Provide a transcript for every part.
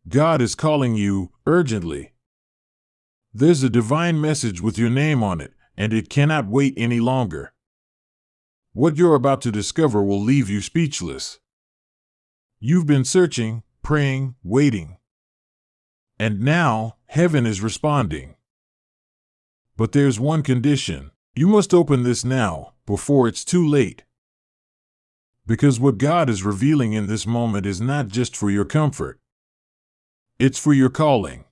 God is calling you urgently. There's a divine message with your name on it, and it cannot wait any longer. What you're about to discover will leave you speechless. You've been searching, praying, waiting. And now, heaven is responding. But there's one condition. You must open this now, before it's too late. Because what God is revealing in this moment is not just for your comfort. It's for your calling.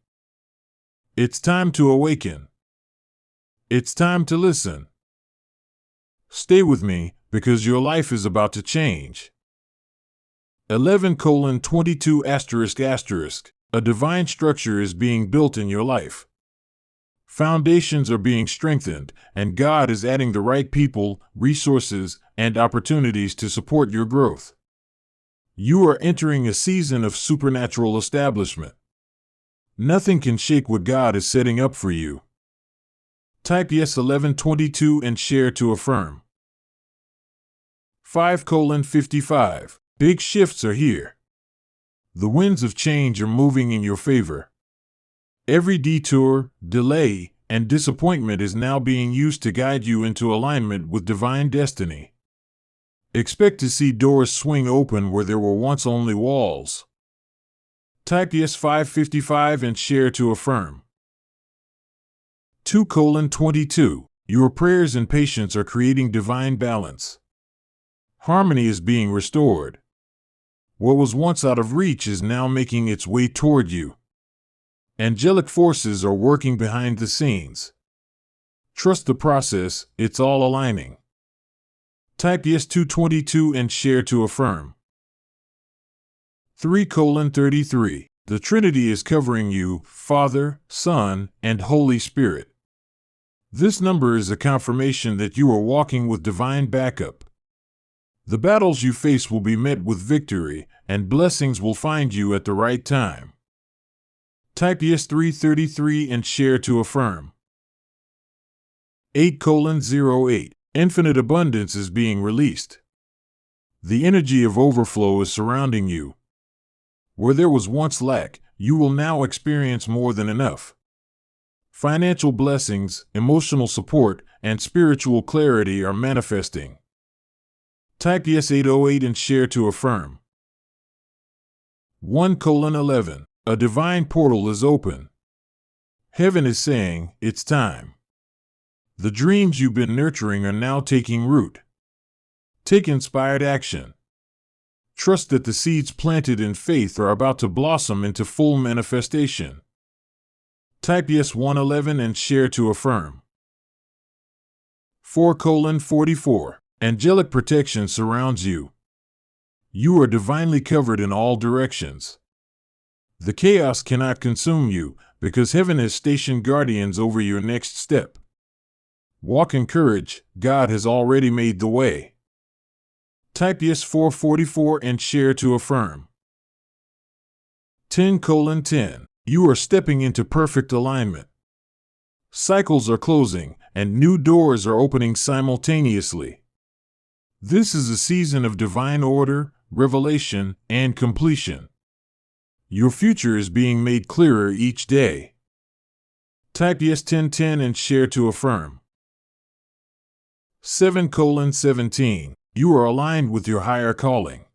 It's time to awaken. It's time to listen. Stay with me, because your life is about to change. 11:22**. A divine structure is being built in your life. Foundations are being strengthened, and God is adding the right people, resources, and opportunities to support your growth. You are entering a season of supernatural establishment. Nothing can shake what God is setting up for you. Type yes 1122 and share to affirm. 5:55. Big shifts are here. The winds of change are moving in your favor. Every detour, delay, and disappointment is now being used to guide you into alignment with divine destiny. Expect to see doors swing open where there were once only walls. Type yes 555 and share to affirm. 2:22. Your prayers and patience are creating divine balance. Harmony is being restored. What was once out of reach is now making its way toward you. Angelic forces are working behind the scenes. Trust the process, it's all aligning. Type yes 222 and share to affirm. 3:33. The Trinity is covering you, Father, Son, and Holy Spirit. This number is a confirmation that you are walking with divine backup. The battles you face will be met with victory, and blessings will find you at the right time. Type yes 333 and share to affirm. 8:08. Infinite abundance is being released. The energy of overflow is surrounding you. Where there was once lack, you will now experience more than enough. Financial blessings, emotional support, and spiritual clarity are manifesting. Type yes 808 and share to affirm. 1:11. A divine portal is open. Heaven is saying, it's time. The dreams you've been nurturing are now taking root. Take inspired action. Trust that the seeds planted in faith are about to blossom into full manifestation. Type yes 111 and share to affirm. 4:44. Angelic protection surrounds you. You are divinely covered in all directions. The chaos cannot consume you, because heaven has stationed guardians over your next step. Walk in courage, God has already made the way. Type yes 444 and share to affirm. 10:10. You are stepping into perfect alignment. Cycles are closing, and new doors are opening simultaneously. This is a season of divine order, revelation, and completion. Your future is being made clearer each day. Type yes 1010 and share to affirm. 7:17. You are aligned with your higher calling.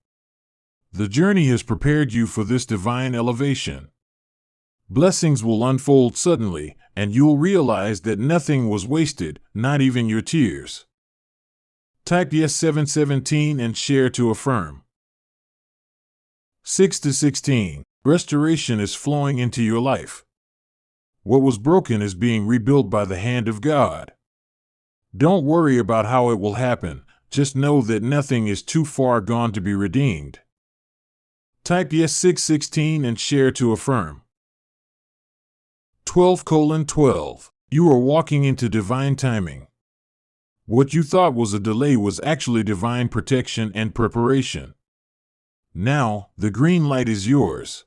The journey has prepared you for this divine elevation. Blessings will unfold suddenly, and you'll realize that nothing was wasted, not even your tears. Type yes 717 and share to affirm. 6:16. Restoration is flowing into your life. What was broken is being rebuilt by the hand of God. Don't worry about how it will happen, just know that nothing is too far gone to be redeemed. Type yes 616 and share to affirm. 12:12. You are walking into divine timing. What you thought was a delay was actually divine protection and preparation. Now, the green light is yours.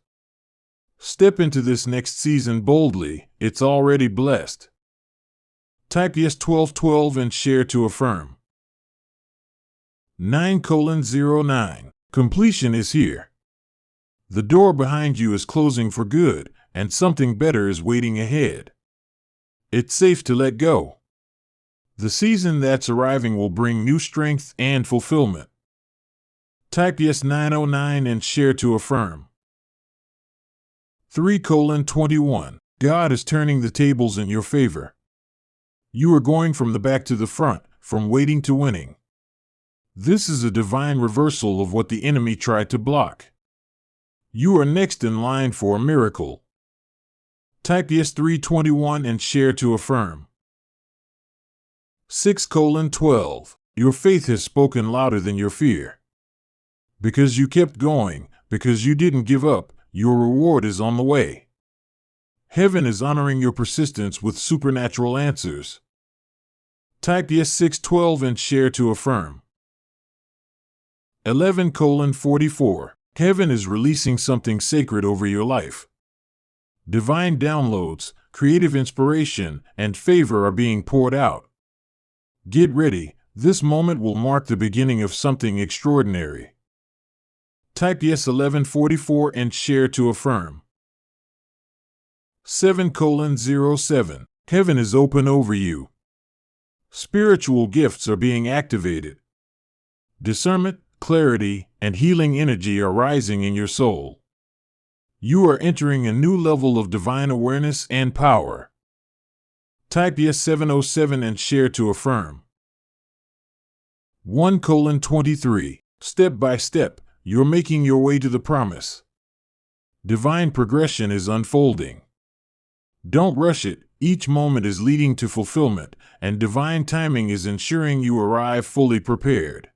Step into this next season boldly, it's already blessed. Type yes 1212 and share to affirm. 9:09. Completion is here. The door behind you is closing for good, and something better is waiting ahead. It's safe to let go. The season that's arriving will bring new strength and fulfillment. Type yes 909 and share to affirm. 3:21. God is turning the tables in your favor. You are going from the back to the front, from waiting to winning. This is a divine reversal of what the enemy tried to block. You are next in line for a miracle. Type yes 321 and share to affirm. 6:12. Your faith has spoken louder than your fear. Because you kept going, because you didn't give up, your reward is on the way. Heaven is honoring your persistence with supernatural answers. Type yes 612 and share to affirm. 11:44. Heaven is releasing something sacred over your life. Divine downloads, creative inspiration, and favor are being poured out. Get ready, this moment will mark the beginning of something extraordinary. Type yes 1144 and share to affirm. 7:07. Heaven is open over you. Spiritual gifts are being activated. Discernment, clarity, and healing energy are rising in your soul. You are entering a new level of divine awareness and power. Type yes 707 and share to affirm. 1:23. Step by step, you're making your way to the promise. Divine progression is unfolding. Don't rush it, each moment is leading to fulfillment, and divine timing is ensuring you arrive fully prepared.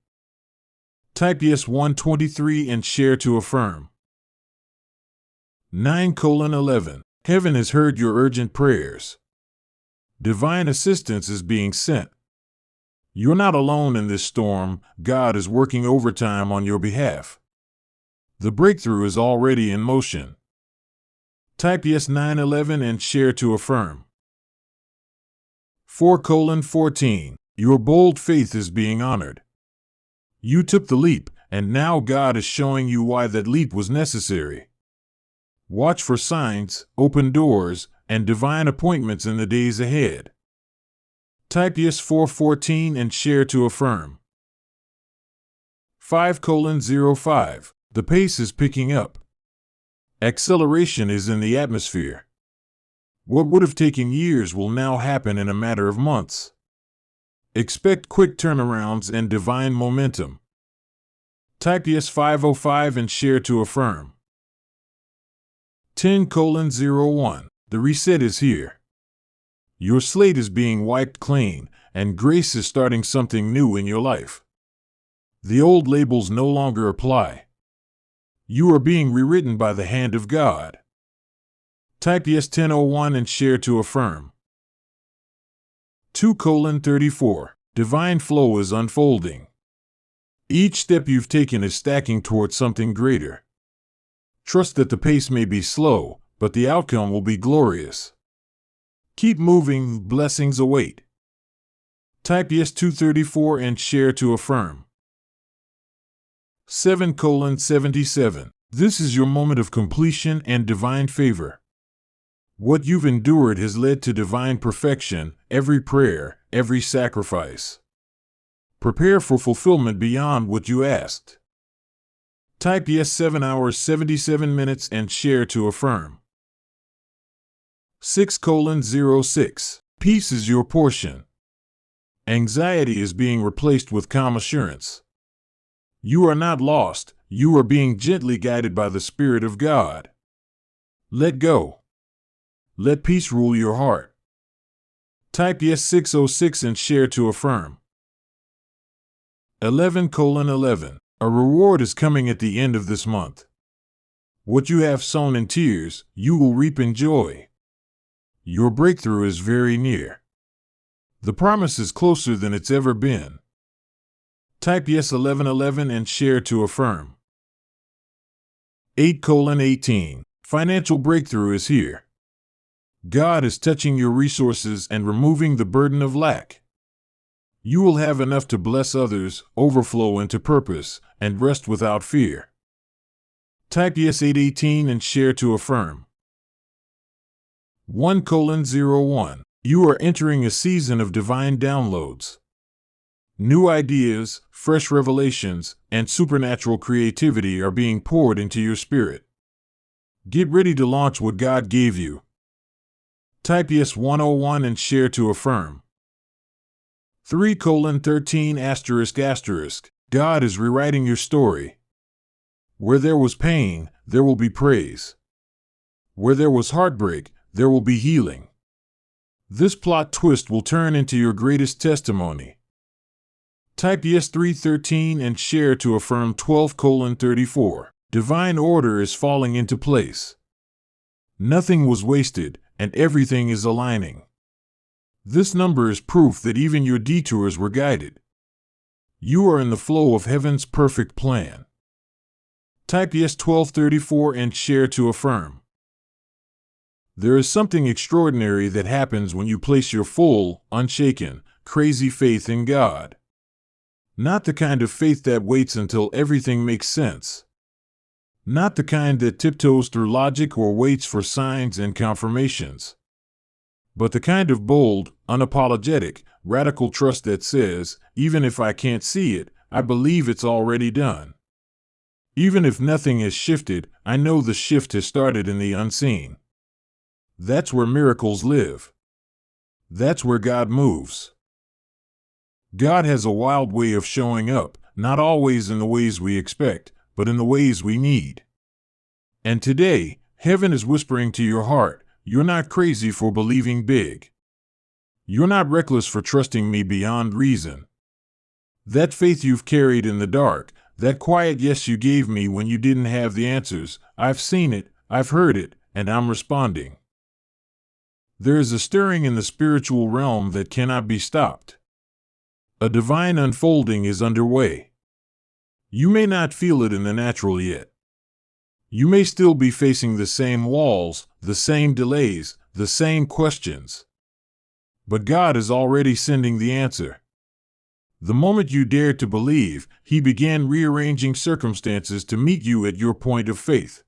Type yes 123 and share to affirm. 9:11. Heaven has heard your urgent prayers. Divine assistance is being sent. You're not alone in this storm, God is working overtime on your behalf. The breakthrough is already in motion. Type yes 911 and share to affirm. 4:14. Your bold faith is being honored. You took the leap, and now God is showing you why that leap was necessary. Watch for signs, open doors, and divine appointments in the days ahead. Type yes 414 and share to affirm. 5:05. The pace is picking up. Acceleration is in the atmosphere. What would have taken years will now happen in a matter of months. Expect quick turnarounds and divine momentum. Type yes 505 and share to affirm. 10:01. The reset is here. Your slate is being wiped clean, and grace is starting something new in your life. The old labels no longer apply. You are being rewritten by the hand of God. Type yes 1001 and share to affirm. 2:34. Divine flow is unfolding. Each step you've taken is stacking towards something greater. Trust that the pace may be slow, but the outcome will be glorious. Keep moving, blessings await. Type yes 234 and share to affirm. 7:77. This is your moment of completion and divine favor. What you've endured has led to divine perfection, every prayer, every sacrifice. Prepare for fulfillment beyond what you asked. Type yes 7 hours 77 minutes and share to affirm. 6:06. Peace is your portion. Anxiety is being replaced with calm assurance. You are not lost, you are being gently guided by the Spirit of God. Let go. Let peace rule your heart. Type yes 606 and share to affirm. 11:11. A reward is coming at the end of this month. What you have sown in tears, you will reap in joy. Your breakthrough is very near. The promise is closer than it's ever been. Type yes 1111 and share to affirm. 8:18. Financial breakthrough is here. God is touching your resources and removing the burden of lack. You will have enough to bless others, overflow into purpose, and rest without fear. Type yes 818 and share to affirm. 1:01. You are entering a season of divine downloads. New ideas, fresh revelations, and supernatural creativity are being poured into your spirit. Get ready to launch what God gave you. Type yes 101 and share to affirm. 3:13 ***. God is rewriting your story. Where there was pain, there will be praise. Where there was heartbreak, there will be healing. This plot twist will turn into your greatest testimony. Type yes 313 and share to affirm 12:34. Divine order is falling into place. Nothing was wasted, and everything is aligning. This number is proof that even your detours were guided. You are in the flow of heaven's perfect plan. Type yes 1234 and share to affirm. There is something extraordinary that happens when you place your full, unshaken, crazy faith in God. Not the kind of faith that waits until everything makes sense. Not the kind that tiptoes through logic or waits for signs and confirmations. But the kind of bold, unapologetic, radical trust that says, even if I can't see it, I believe it's already done. Even if nothing has shifted, I know the shift has started in the unseen. That's where miracles live. That's where God moves. God has a wild way of showing up, not always in the ways we expect, but in the ways we need. And today, heaven is whispering to your heart, you're not crazy for believing big. You're not reckless for trusting me beyond reason. That faith you've carried in the dark, that quiet yes you gave me when you didn't have the answers, I've seen it, I've heard it, and I'm responding. There is a stirring in the spiritual realm that cannot be stopped. A divine unfolding is underway. You may not feel it in the natural yet. You may still be facing the same walls, the same delays, the same questions. But God is already sending the answer. The moment you dared to believe, He began rearranging circumstances to meet you at your point of faith.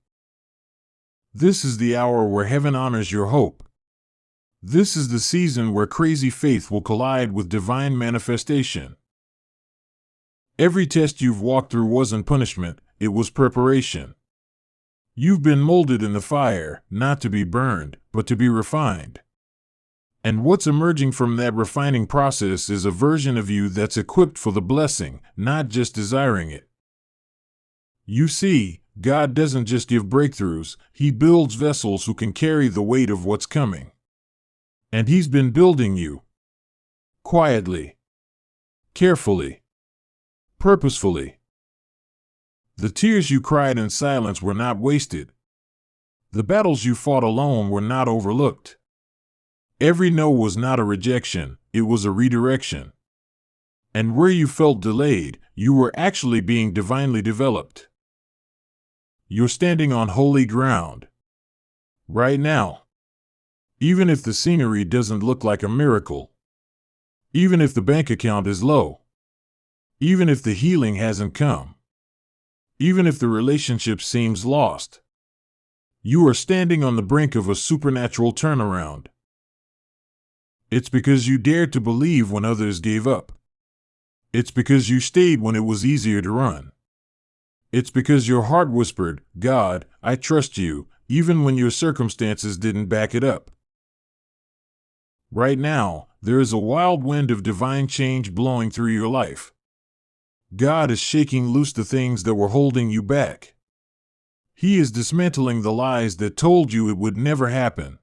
This is the hour where heaven honors your hope. This is the season where crazy faith will collide with divine manifestation. Every test you've walked through wasn't punishment, it was preparation. You've been molded in the fire, not to be burned, but to be refined. And what's emerging from that refining process is a version of you that's equipped for the blessing, not just desiring it. You see, God doesn't just give breakthroughs, He builds vessels who can carry the weight of what's coming. And He's been building you. Quietly. Carefully. Purposefully. The tears you cried in silence were not wasted. The battles you fought alone were not overlooked. Every no was not a rejection, it was a redirection. And where you felt delayed, you were actually being divinely developed. You're standing on holy ground. Right now. Even if the scenery doesn't look like a miracle. Even if the bank account is low. Even if the healing hasn't come. Even if the relationship seems lost. You are standing on the brink of a supernatural turnaround. It's because you dared to believe when others gave up. It's because you stayed when it was easier to run. It's because your heart whispered, God, I trust you, even when your circumstances didn't back it up. Right now, there is a wild wind of divine change blowing through your life. God is shaking loose the things that were holding you back. He is dismantling the lies that told you it would never happen.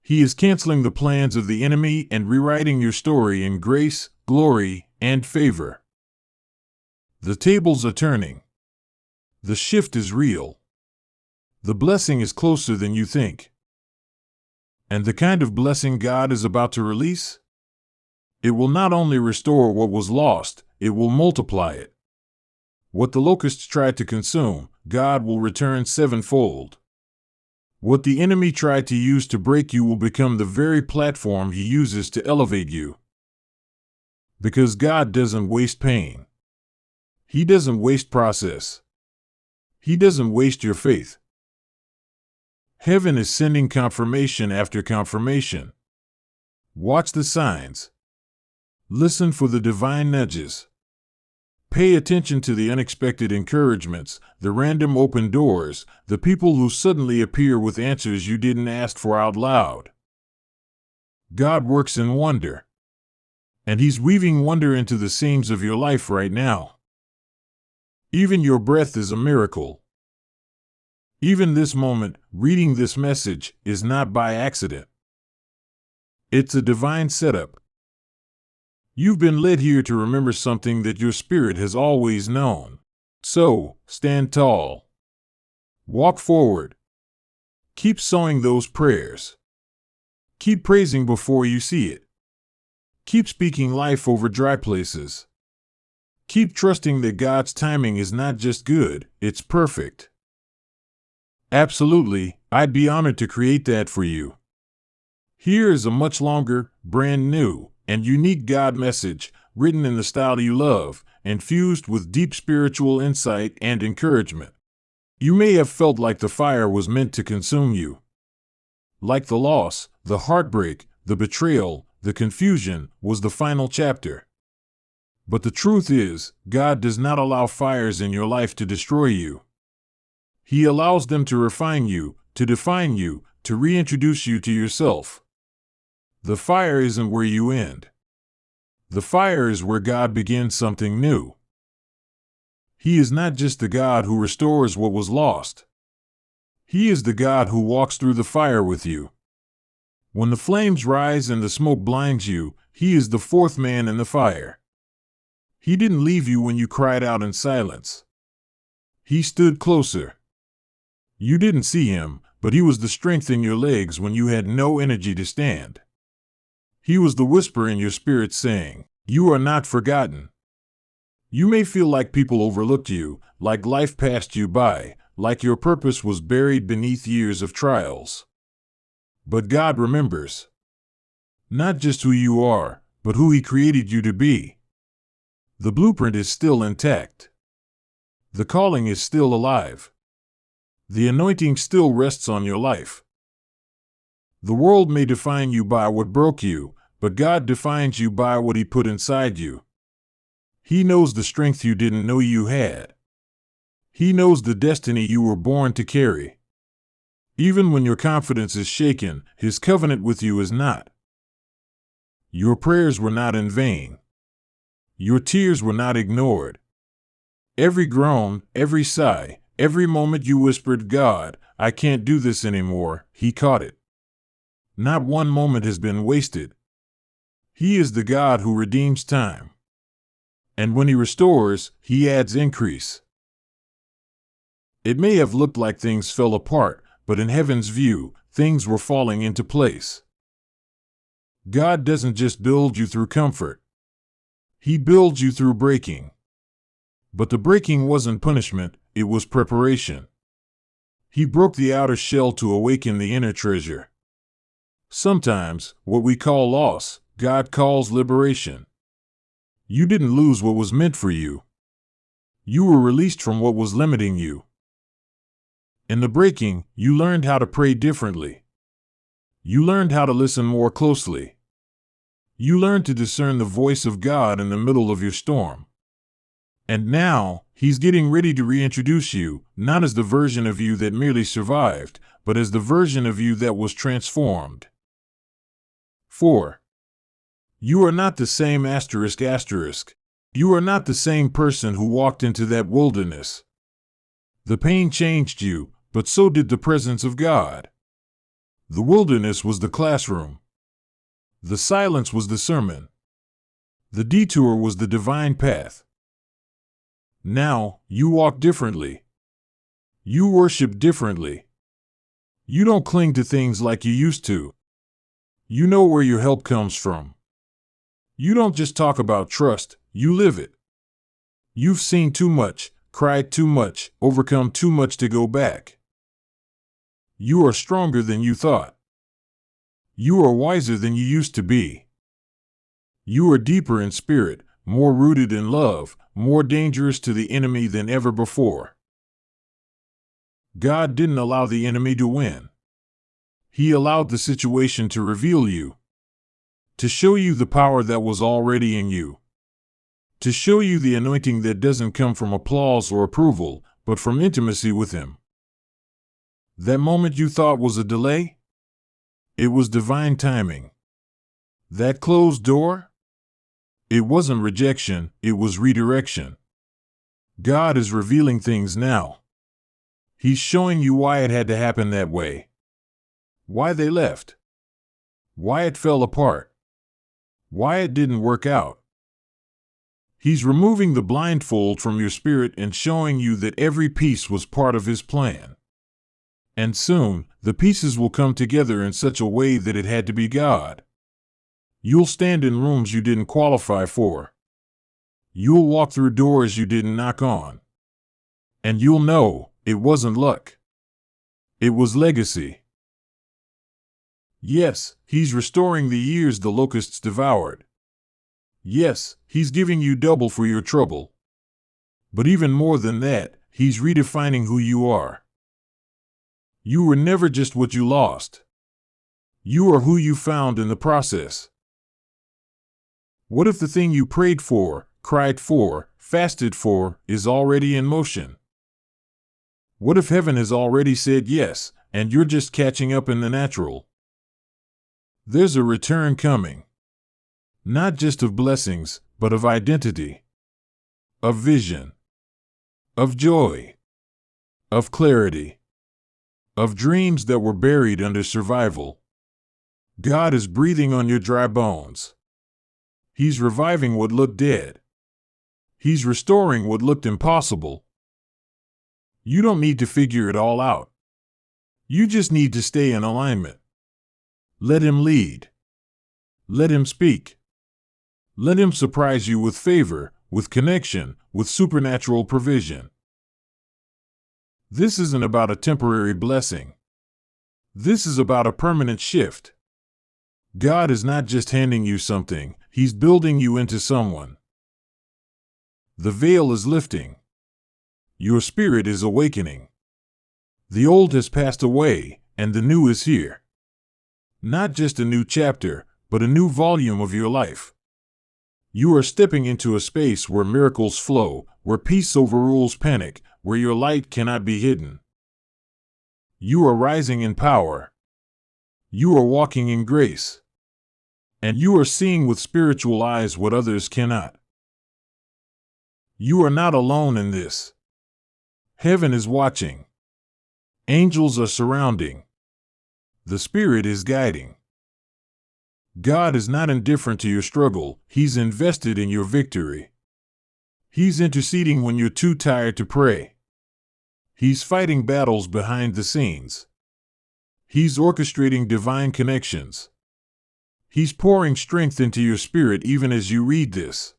He is canceling the plans of the enemy and rewriting your story in grace, glory, and favor. The tables are turning. The shift is real. The blessing is closer than you think. And the kind of blessing God is about to release? It will not only restore what was lost, it will multiply it. What the locusts tried to consume, God will return sevenfold. What the enemy tried to use to break you will become the very platform He uses to elevate you. Because God doesn't waste pain. He doesn't waste process. He doesn't waste your faith. Heaven is sending confirmation after confirmation. Watch the signs. Listen for the divine nudges. Pay attention to the unexpected encouragements, the random open doors, the people who suddenly appear with answers you didn't ask for out loud. God works in wonder. And He's weaving wonder into the seams of your life right now. Even your breath is a miracle. Even this moment, reading this message, is not by accident. It's a divine setup. You've been led here to remember something that your spirit has always known. So, stand tall. Walk forward. Keep sowing those prayers. Keep praising before you see it. Keep speaking life over dry places. Keep trusting that God's timing is not just good, it's perfect. Absolutely, I'd be honored to create that for you. Here is a much longer, brand new, and unique God message, written in the style you love, infused with deep spiritual insight and encouragement. You may have felt like the fire was meant to consume you. Like the loss, the heartbreak, the betrayal, the confusion was the final chapter. But the truth is, God does not allow fires in your life to destroy you. He allows them to refine you, to define you, to reintroduce you to yourself. The fire isn't where you end. The fire is where God begins something new. He is not just the God who restores what was lost. He is the God who walks through the fire with you. When the flames rise and the smoke blinds you, He is the fourth man in the fire. He didn't leave you when you cried out in silence. He stood closer. You didn't see Him, but He was the strength in your legs when you had no energy to stand. He was the whisper in your spirit saying, "You are not forgotten." You may feel like people overlooked you, like life passed you by, like your purpose was buried beneath years of trials. But God remembers. Not just who you are, but who He created you to be. The blueprint is still intact. The calling is still alive. The anointing still rests on your life. The world may define you by what broke you, but God defines you by what He put inside you. He knows the strength you didn't know you had. He knows the destiny you were born to carry. Even when your confidence is shaken, His covenant with you is not. Your prayers were not in vain. Your tears were not ignored. Every groan, every sigh, every moment you whispered, "God, I can't do this anymore," He caught it. Not one moment has been wasted. He is the God who redeems time. And when He restores, He adds increase. It may have looked like things fell apart, but in heaven's view, things were falling into place. God doesn't just build you through comfort. He builds you through breaking. But the breaking wasn't punishment, it was preparation. He broke the outer shell to awaken the inner treasure. Sometimes, what we call loss, God calls liberation. You didn't lose what was meant for you. You were released from what was limiting you. In the breaking, you learned how to pray differently. You learned how to listen more closely. You learned to discern the voice of God in the middle of your storm. And now, He's getting ready to reintroduce you, not as the version of you that merely survived, but as the version of you that was transformed. 4. You are not the same ****. You are not the same person who walked into that wilderness. The pain changed you, but so did the presence of God. The wilderness was the classroom. The silence was the sermon. The detour was the divine path. Now, you walk differently. You worship differently. You don't cling to things like you used to. You know where your help comes from. You don't just talk about trust, you live it. You've seen too much, cried too much, overcome too much to go back. You are stronger than you thought. You are wiser than you used to be. You are deeper in spirit, more rooted in love, more dangerous to the enemy than ever before. God didn't allow the enemy to win. He allowed the situation to reveal you, to show you the power that was already in you, to show you the anointing that doesn't come from applause or approval, but from intimacy with Him. That moment you thought was a delay? It was divine timing. That closed door? It wasn't rejection, it was redirection. God is revealing things now. He's showing you why it had to happen that way. Why they left. Why it fell apart. Why it didn't work out. He's removing the blindfold from your spirit and showing you that every piece was part of His plan. And soon, the pieces will come together in such a way that it had to be God. You'll stand in rooms you didn't qualify for. You'll walk through doors you didn't knock on. And you'll know it wasn't luck. It was legacy. Yes, He's restoring the years the locusts devoured. Yes, He's giving you double for your trouble. But even more than that, He's redefining who you are. You were never just what you lost. You are who you found in the process. What if the thing you prayed for, cried for, fasted for, is already in motion? What if heaven has already said yes, and you're just catching up in the natural? There's a return coming. Not just of blessings, but of identity, of vision, of joy, of clarity, of dreams that were buried under survival. God is breathing on your dry bones. He's reviving what looked dead. He's restoring what looked impossible. You don't need to figure it all out. You just need to stay in alignment. Let Him lead. Let Him speak. Let Him surprise you with favor, with connection, with supernatural provision. This isn't about a temporary blessing. This is about a permanent shift. God is not just handing you something, He's building you into someone. The veil is lifting. Your spirit is awakening. The old has passed away, and the new is here. Not just a new chapter, but a new volume of your life. You are stepping into a space where miracles flow, where peace overrules panic, where your light cannot be hidden. You are rising in power. You are walking in grace. And you are seeing with spiritual eyes what others cannot. You are not alone in this. Heaven is watching. Angels are surrounding. The Spirit is guiding. God is not indifferent to your struggle. He's invested in your victory. He's interceding when you're too tired to pray. He's fighting battles behind the scenes. He's orchestrating divine connections. He's pouring strength into your spirit even as you read this.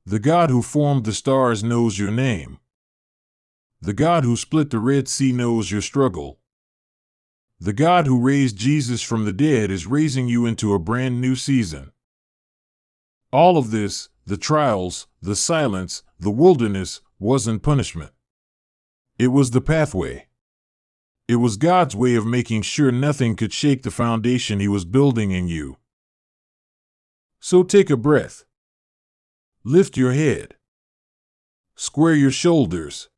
The God who formed the stars knows your name. The God who split the Red Sea knows your struggle. The God who raised Jesus from the dead is raising you into a brand new season. All of this, the trials, the silence, the wilderness, wasn't punishment. It was the pathway. It was God's way of making sure nothing could shake the foundation He was building in you. So take a breath. Lift your head. Square your shoulders.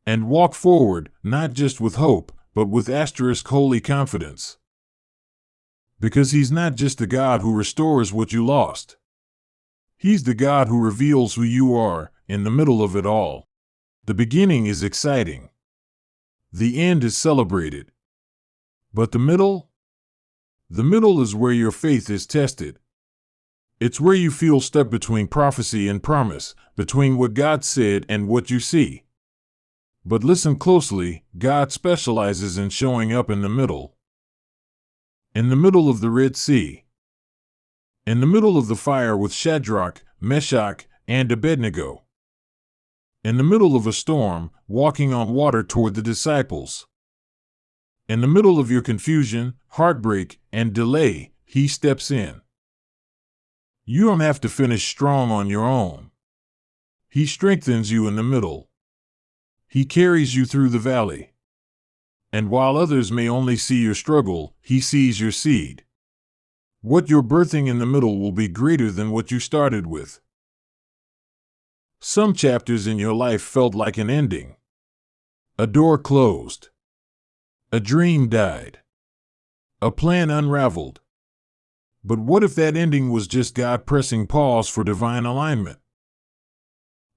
And walk forward, not just with hope, but with asterisk holy confidence. Because He's not just the God who restores what you lost. He's the God who reveals who you are in the middle of it all. The beginning is exciting. The end is celebrated. But the middle? The middle is where your faith is tested. It's where you feel stuck between prophecy and promise, between what God said and what you see. But listen closely, God specializes in showing up in the middle. In the middle of the Red Sea. In the middle of the fire with Shadrach, Meshach, and Abednego. In the middle of a storm, walking on water toward the disciples. In the middle of your confusion, heartbreak, and delay, He steps in. You don't have to finish strong on your own. He strengthens you in the middle. He carries you through the valley. And while others may only see your struggle, He sees your seed. What you're birthing in the middle will be greater than what you started with. Some chapters in your life felt like an ending. A door closed. A dream died. A plan unraveled. But what if that ending was just God pressing pause for divine alignment?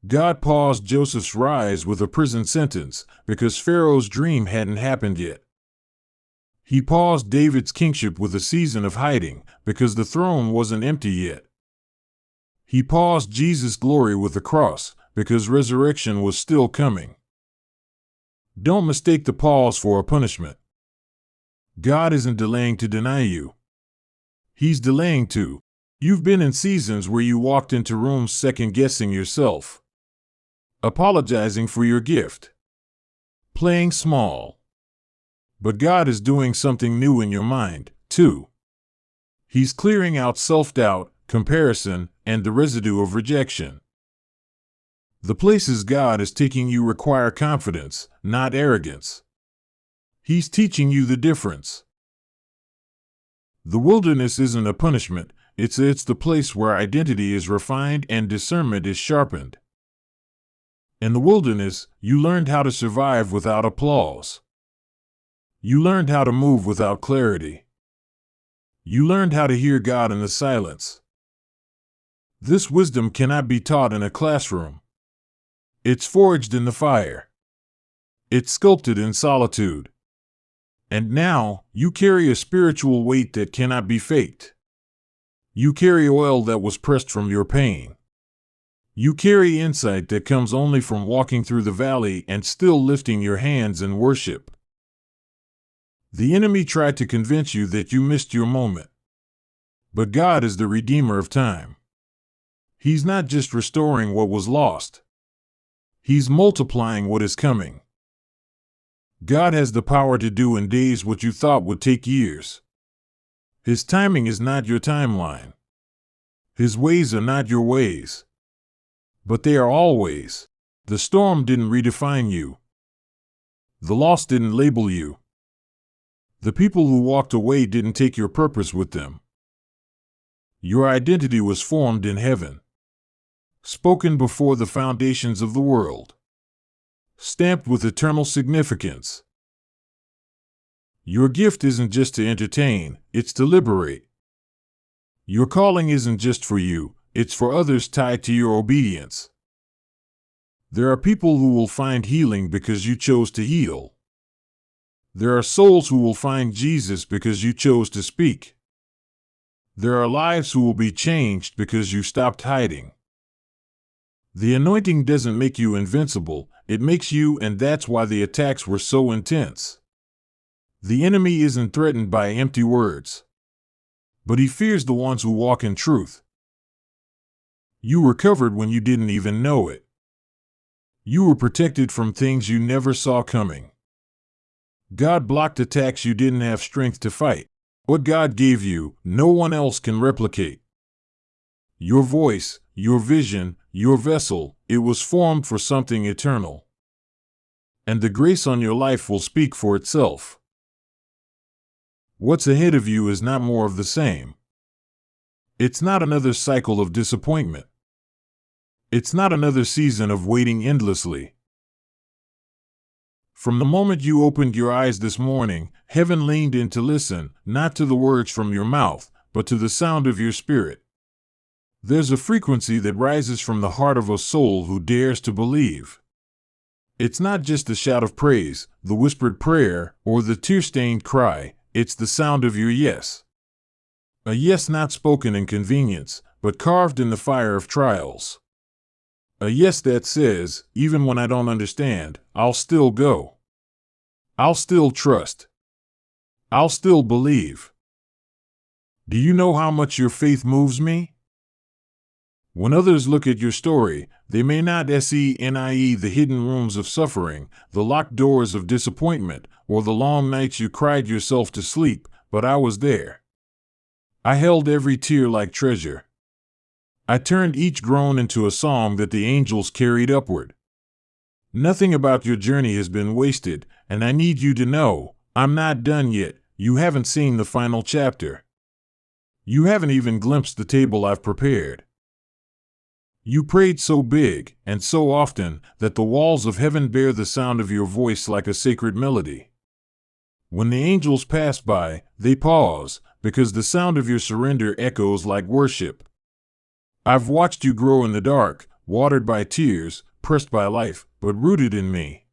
God paused Joseph's rise with a prison sentence because Pharaoh's dream hadn't happened yet. He paused David's kingship with a season of hiding because the throne wasn't empty yet. He paused Jesus' glory with the cross because resurrection was still coming. Don't mistake the pause for a punishment. God isn't delaying to deny you. He's delaying to. You've been in seasons where you walked into rooms second-guessing yourself, apologizing for your gift, playing small. But God is doing something new in your mind, too. He's clearing out self-doubt, comparison, and the residue of rejection. The places God is taking you require confidence, not arrogance. He's teaching you the difference. The wilderness isn't a punishment, it's the place where identity is refined and discernment is sharpened. In the wilderness, you learned how to survive without applause. You learned how to move without clarity. You learned how to hear God in the silence. This wisdom cannot be taught in a classroom. It's forged in the fire. It's sculpted in solitude. And now, you carry a spiritual weight that cannot be faked. You carry oil that was pressed from your pain. You carry insight that comes only from walking through the valley and still lifting your hands in worship. The enemy tried to convince you that you missed your moment. But God is the redeemer of time. He's not just restoring what was lost. He's multiplying what is coming. God has the power to do in days what you thought would take years. His timing is not your timeline. His ways are not your ways. But they are always. The storm didn't redefine you. The loss didn't label you. The people who walked away didn't take your purpose with them. Your identity was formed in heaven, spoken before the foundations of the world, stamped with eternal significance. Your gift isn't just to entertain, it's to liberate. Your calling isn't just for you, it's for others tied to your obedience. There are people who will find healing because you chose to heal. There are souls who will find Jesus because you chose to speak. There are lives who will be changed because you stopped hiding. The anointing doesn't make you invincible, it makes you, and that's why the attacks were so intense. The enemy isn't threatened by empty words, but he fears the ones who walk in truth. You were covered when you didn't even know it. You were protected from things you never saw coming. God blocked attacks you didn't have strength to fight. What God gave you, no one else can replicate. Your voice, your vision, your vessel, it was formed for something eternal. And the grace on your life will speak for itself. What's ahead of you is not more of the same. It's not another cycle of disappointment. It's not another season of waiting endlessly. From the moment you opened your eyes this morning, heaven leaned in to listen, not to the words from your mouth, but to the sound of your spirit. There's a frequency that rises from the heart of a soul who dares to believe. It's not just the shout of praise, the whispered prayer, or the tear-stained cry, it's the sound of your yes. A yes not spoken in convenience, but carved in the fire of trials. A yes that says, even when I don't understand, I'll still go. I'll still trust. I'll still believe. Do you know how much your faith moves me? When others look at your story, they may not see the hidden rooms of suffering, the locked doors of disappointment, or the long nights you cried yourself to sleep, but I was there. I held every tear like treasure. I turned each groan into a song that the angels carried upward. Nothing about your journey has been wasted, and I need you to know, I'm not done yet. You haven't seen the final chapter. You haven't even glimpsed the table I've prepared. You prayed so big and so often that the walls of heaven bear the sound of your voice like a sacred melody. When the angels pass by, they pause, because the sound of your surrender echoes like worship. I've watched you grow in the dark, watered by tears, pressed by life, but rooted in me.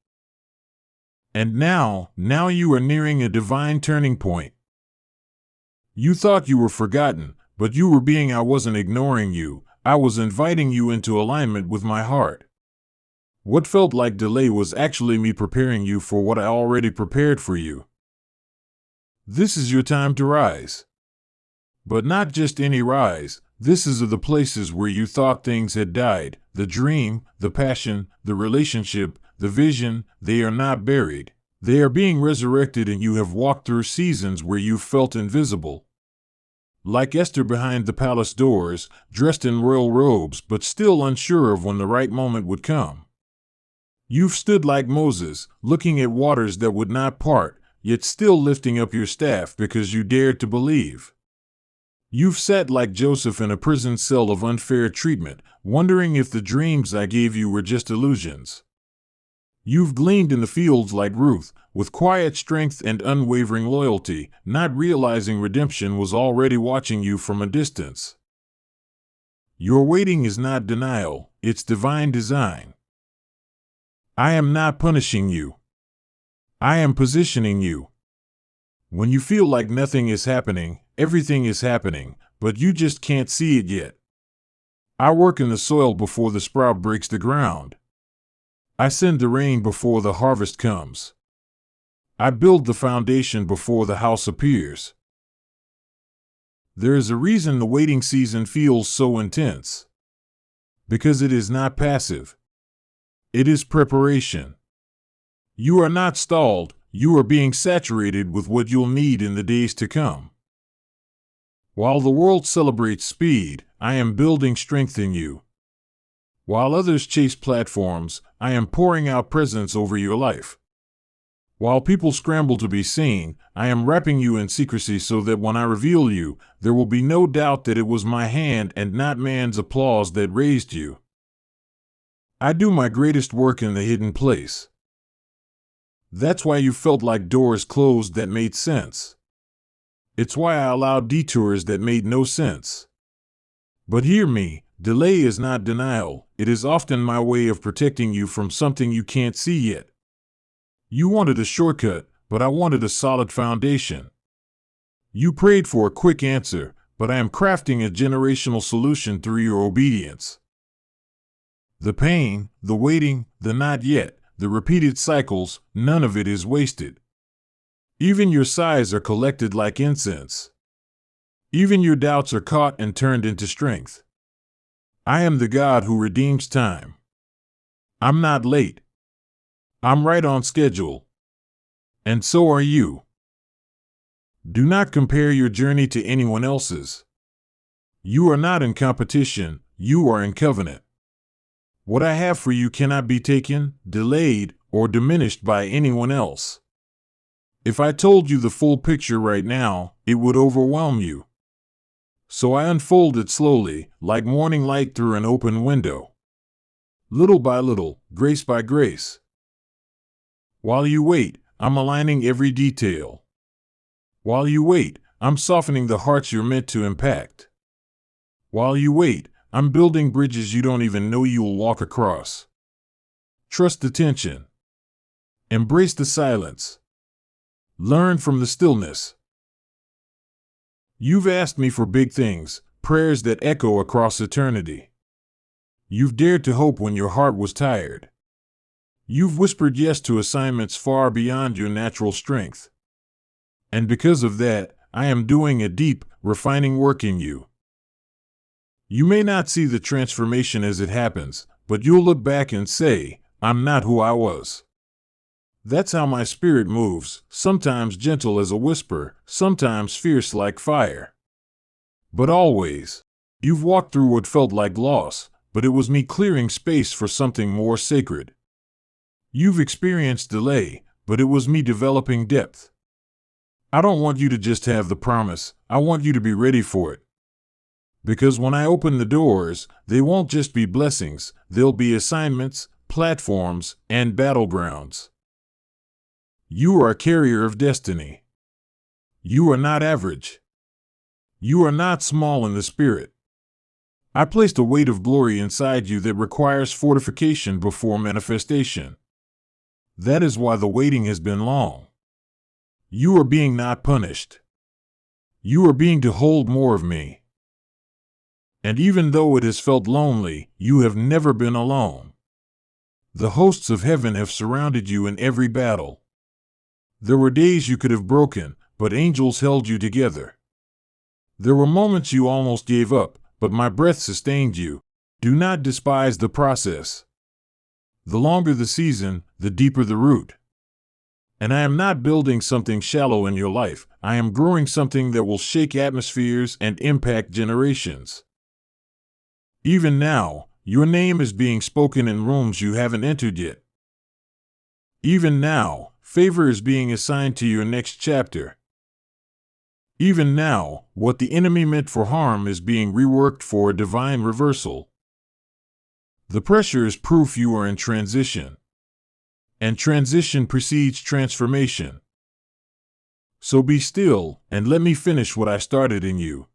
And now you are nearing a divine turning point. You thought you were forgotten, but you were being. I wasn't ignoring you. I was inviting you into alignment with my heart. What felt like delay was actually me preparing you for what I already prepared for you. This is your time to rise. But not just any rise. This is of the places where you thought things had died. The dream, the passion, the relationship, the vision, they are not buried. They are being resurrected, and you have walked through seasons where you felt invisible. Like Esther behind the palace doors, dressed in royal robes but still unsure of when the right moment would come. You've stood like Moses, looking at waters that would not part, yet still lifting up your staff because you dared to believe. You've sat like Joseph in a prison cell of unfair treatment, wondering if the dreams I gave you were just illusions. You've gleaned in the fields like Ruth, with quiet strength and unwavering loyalty, not realizing redemption was already watching you from a distance. Your waiting is not denial, it's divine design. I am not punishing you. I am positioning you. When you feel like nothing is happening, everything is happening, but you just can't see it yet. I work in the soil before the sprout breaks the ground. I send the rain before the harvest comes. I build the foundation before the house appears. There is a reason the waiting season feels so intense. Because it is not passive. It is preparation. You are not stalled, you are being saturated with what you'll need in the days to come. While the world celebrates speed, I am building strength in you. While others chase platforms, I am pouring out presence over your life. While people scramble to be seen, I am wrapping you in secrecy so that when I reveal you, there will be no doubt that it was my hand and not man's applause that raised you. I do my greatest work in the hidden place. That's why you felt like doors closed that made sense. It's why I allowed detours that made no sense. But hear me, delay is not denial, it is often my way of protecting you from something you can't see yet. You wanted a shortcut, but I wanted a solid foundation. You prayed for a quick answer, but I am crafting a generational solution through your obedience. The pain, the waiting, the not yet, the repeated cycles, none of it is wasted. Even your sighs are collected like incense. Even your doubts are caught and turned into strength. I am the God who redeems time. I'm not late. I'm right on schedule. And so are you. Do not compare your journey to anyone else's. You are not in competition, you are in covenant. What I have for you cannot be taken, delayed, or diminished by anyone else. If I told you the full picture right now, it would overwhelm you. So I unfold it slowly, like morning light through an open window. Little by little, grace by grace. While you wait, I'm aligning every detail. While you wait, I'm softening the hearts you're meant to impact. While you wait, I'm building bridges you don't even know you'll walk across. Trust the tension. Embrace the silence. Learn from the stillness. You've asked me for big things, prayers that echo across eternity. You've dared to hope when your heart was tired. You've whispered yes to assignments far beyond your natural strength. And because of that, I am doing a deep, refining work in you. You may not see the transformation as it happens, but you'll look back and say, I'm not who I was. That's how my spirit moves, sometimes gentle as a whisper, sometimes fierce like fire. But always, you've walked through what felt like loss, but it was me clearing space for something more sacred. You've experienced delay, but it was me developing depth. I don't want you to just have the promise, I want you to be ready for it. Because when I open the doors, they won't just be blessings, they'll be assignments, platforms, and battlegrounds. You are a carrier of destiny. You are not average. You are not small in the spirit. I placed a weight of glory inside you that requires fortification before manifestation. That is why the waiting has been long. You are being not punished. You are being to hold more of me. And even though it has felt lonely, you have never been alone. The hosts of heaven have surrounded you in every battle. There were days you could have broken, but angels held you together. There were moments you almost gave up, but my breath sustained you. Do not despise the process. The longer the season, the deeper the root. And I am not building something shallow in your life. I am growing something that will shake atmospheres and impact generations. Even now, your name is being spoken in rooms you haven't entered yet. Even now, favor is being assigned to your next chapter. Even now, what the enemy meant for harm is being reworked for a divine reversal. The pressure is proof you are in transition. And transition precedes transformation. So be still, and let me finish what I started in you.